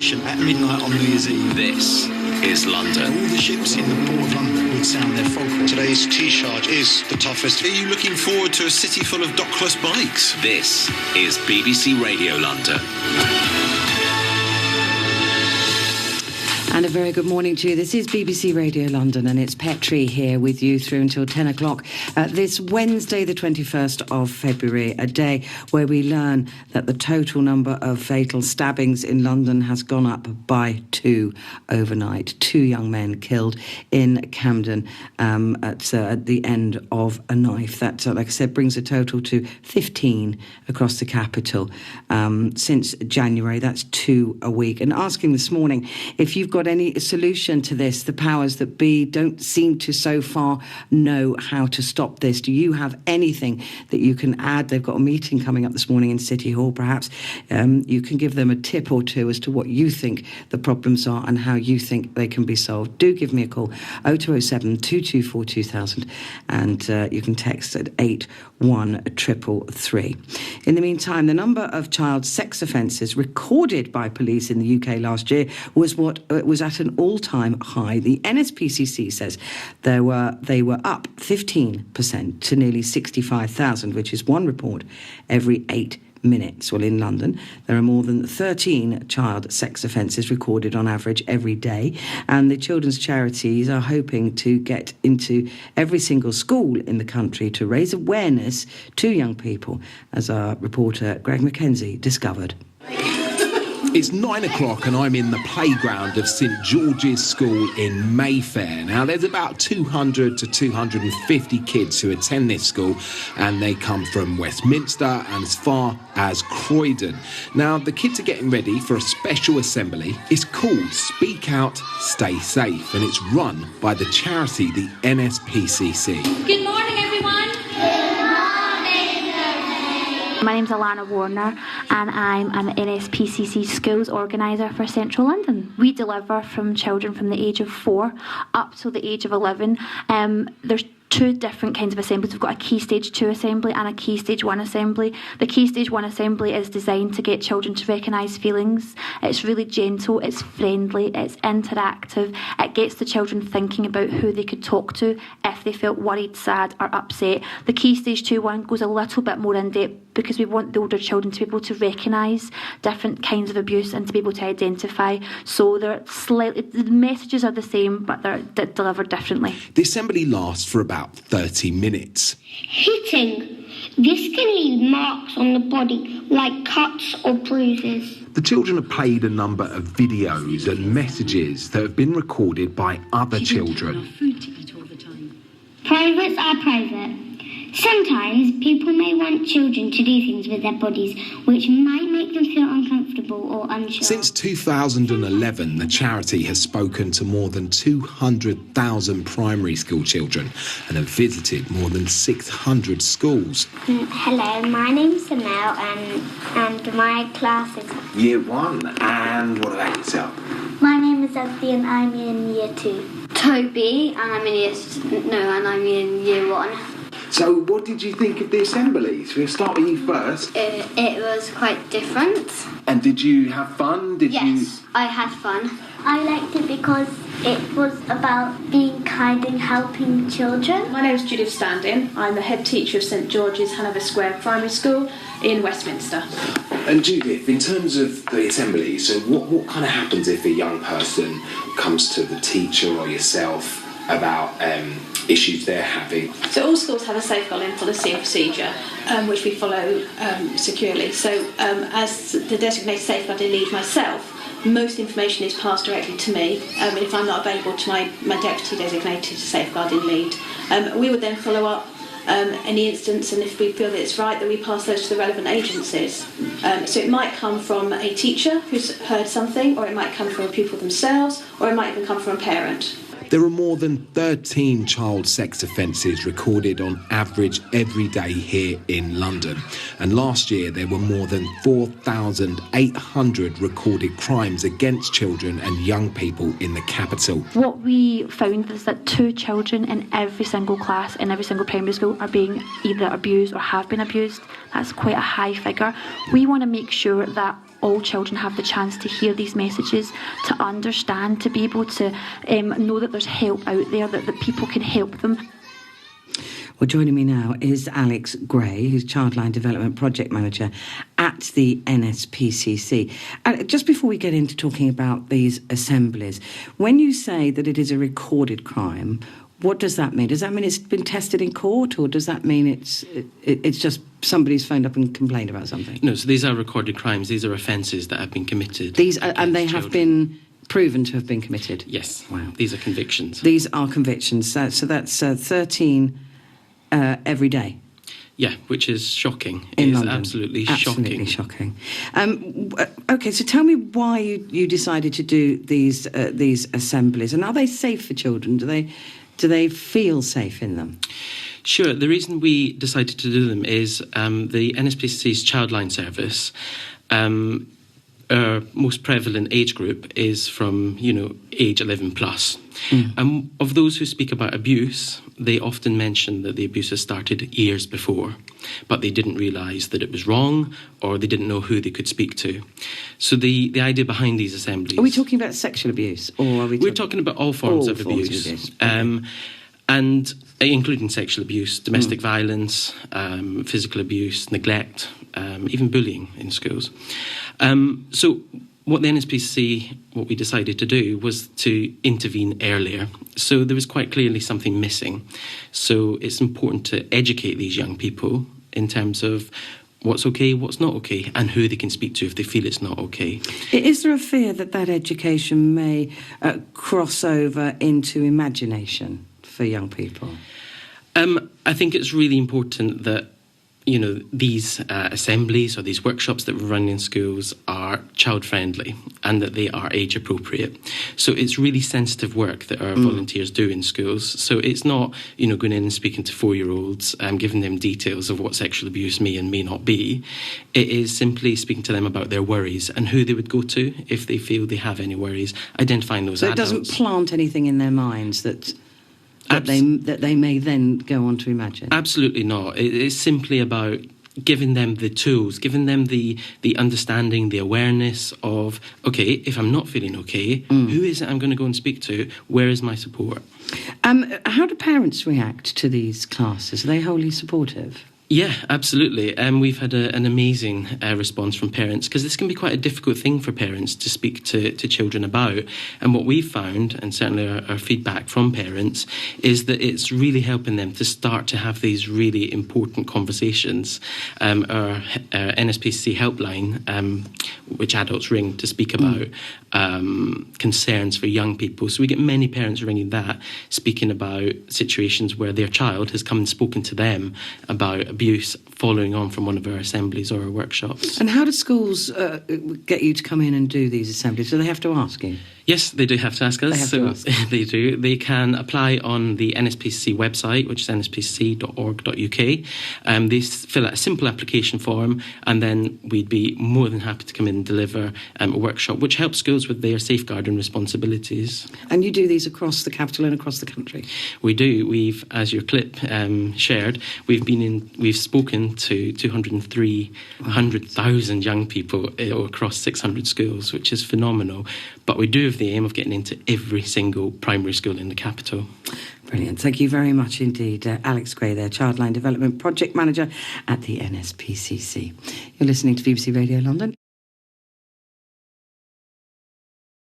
At midnight on New Year's Eve. This is London. All the ships in the Port of London would sound their folklore. Today's T-Charge is the toughest. Are you looking forward to a city full of dockless bikes? This is BBC Radio London. And a very good morning to you. This is BBC Radio London, and it's Petrie here with you through until 10 o'clock this Wednesday, the 21st of February, a day where we learn that the total number of fatal stabbings in London has gone up by 2 overnight. 2 young men killed in Camden at the end of a knife. That, like I said, brings a total to 15 across the capital since January. That's 2 a week. And asking this morning if you've got any solution to this. The powers that be don't seem to so far know how to stop this. Do you have anything that you can add? They've got a meeting coming up this morning in City Hall. Perhaps you can give them a tip or two as to what you think the problems are and how you think they can be solved. Do give me a call, 0207 224 2000, and you can text at 81333. In the meantime, the number of child sex offences recorded by police in the UK last year was at an all-time high. The NSPCC says they were up 15% to nearly 65,000, which is one report every 8 minutes. Well, in London, there are more than 13 child sex offences recorded on average every day, and the children's charities are hoping to get into every single school in the country to raise awareness to young people, as our reporter Greg Mackenzie discovered. It's 9 o'clock and I'm in the playground of St George's School in Mayfair. Now, there's about 200 to 250 kids who attend this school, and they come from Westminster and as far as Croydon. Now, the kids are getting ready for a special assembly. It's called Speak Out, Stay Safe, and it's run by the charity, the NSPCC. Good morning, everyone. My name's Alana Warner, and I'm an NSPCC schools organiser for Central London. We deliver from children from the age of 4 up to the age of 11. There's 2 different kinds of assemblies. We've got a Key Stage 2 assembly and a Key Stage 1 assembly. The Key Stage 1 assembly is designed to get children to recognise feelings. It's really gentle, it's friendly, it's interactive. It gets the children thinking about who they could talk to if they felt worried, sad or upset. The Key Stage 2 one goes a little bit more in depth because we want the older children to be able to recognise different kinds of abuse and to be able to identify. So the messages are the same, but they're delivered differently. The assembly lasts for about 30 minutes. Hitting. This can leave marks on the body, like cuts or bruises. The children have played a number of videos and messages that have been recorded by other children. Privates are private. Sometimes people may want children to do things with their bodies which might make them feel uncomfortable or unsure. Since 2011, the charity has spoken to more than 200,000 primary school children and have visited more than 600 schools. Hello, my name's Samel and my class is Year 1, and what about yourself? My name is Ezdi and I'm in Year 2. Toby, and I'm in Year 1. So what did you think of the assemblies? We'll start with you first. It was quite different. And did you have fun? Yes, I had fun. I liked it because it was about being kind and helping children. My name is Judith Standing. I'm the head teacher of St George's Hanover Square Primary School in Westminster. And Judith, in terms of the assembly, so what kind of happens if a young person comes to the teacher or yourself about issues they're having? So all schools have a safeguarding policy and procedure which we follow securely. So as the designated safeguarding lead myself, most information is passed directly to me if I'm not available to my deputy designated safeguarding lead. We would then follow up any instance, and if we feel that it's right, that we pass those to the relevant agencies. So it might come from a teacher who's heard something, or it might come from a pupil themselves, or it might even come from a parent. There are more than 13 child sex offences recorded on average every day here in London. And last year there were more than 4,800 recorded crimes against children and young people in the capital. What we found is that 2 children in every single class in every single primary school are being either abused or have been abused. That's quite a high figure. We want to make sure that all children have the chance to hear these messages, to understand, to be able to know that there's help out there, that people can help them. Well, joining me now is Alex Gray, who's Childline Development Project Manager at the NSPCC. Just before we get into talking about these assemblies, when you say that it is a recorded crime, what does that mean? Does that mean it's been tested in court, or does that mean it's just somebody's phoned up and complained about something? No, so these are recorded crimes. These are offences that have been committed. And they have been proven to have been committed? Yes. Wow. These are convictions. These are convictions. So that's 13 every day. Yeah, which is shocking. In It's London. absolutely shocking. Okay, so tell me why you decided to do these assemblies, and are they safe for children? Do they feel safe in them? Sure. The reason we decided to do them is the NSPCC's Childline service. Our most prevalent age group is from, age 11 plus. And of those who speak about abuse, they often mention that the abuse has started years before, but they didn't realise that it was wrong, or they didn't know who they could speak to. So the idea behind these assemblies... Are we talking about sexual abuse, or are we? We're talking about all forms of abuse. Okay. And including sexual abuse, domestic violence, physical abuse, neglect, even bullying in schools. So what the NSPCC, what we decided to do was to intervene earlier. So there was quite clearly something missing. So it's important to educate these young people in terms of what's okay, what's not okay, and who they can speak to if they feel it's not okay. Is there a fear that education may cross over into imagination for young people? I think it's really important that these assemblies or these workshops that we're running in schools are child-friendly and that they are age-appropriate. So it's really sensitive work that our volunteers do in schools. So it's not, going in and speaking to 4-year-olds and giving them details of what sexual abuse may and may not be. It is simply speaking to them about their worries and who they would go to if they feel they have any worries, identifying those adults. So it doesn't plant anything in their minds that they may then go on to imagine? Absolutely not. It is simply about giving them the tools, giving them the understanding, the awareness of, okay, if I'm not feeling okay, who is it I'm going to go and speak to? Where is my support? How do parents react to these classes? Are they wholly supportive? Yeah, absolutely. We've had an amazing response from parents, because this can be quite a difficult thing for parents to speak to children about. And what we've found, and certainly our feedback from parents, is that it's really helping them to start to have these really important conversations. Our NSPCC helpline, which adults ring to speak about concerns for young people. So we get many parents ringing that, speaking about situations where their child has come and spoken to them about abuse following on from one of our assemblies or our workshops. And how do schools get you to come in and do these assemblies? Do they have to ask you? Yes, they do have to ask us. They have to ask. They do. They can apply on the NSPCC website, which is nspcc.org.uk. They fill out a simple application form, and then we'd be more than happy to come in and deliver a workshop which helps schools with their safeguarding responsibilities. And you do these across the capital and across the country? We do. We've, as your clip shared, we've spoken to 203,000 young people across 600 schools, which is phenomenal. But we do have the aim of getting into every single primary school in the capital. Brilliant. Thank you very much indeed. Alex Gray there, Childline Development Project Manager at the NSPCC. You're listening to BBC Radio London.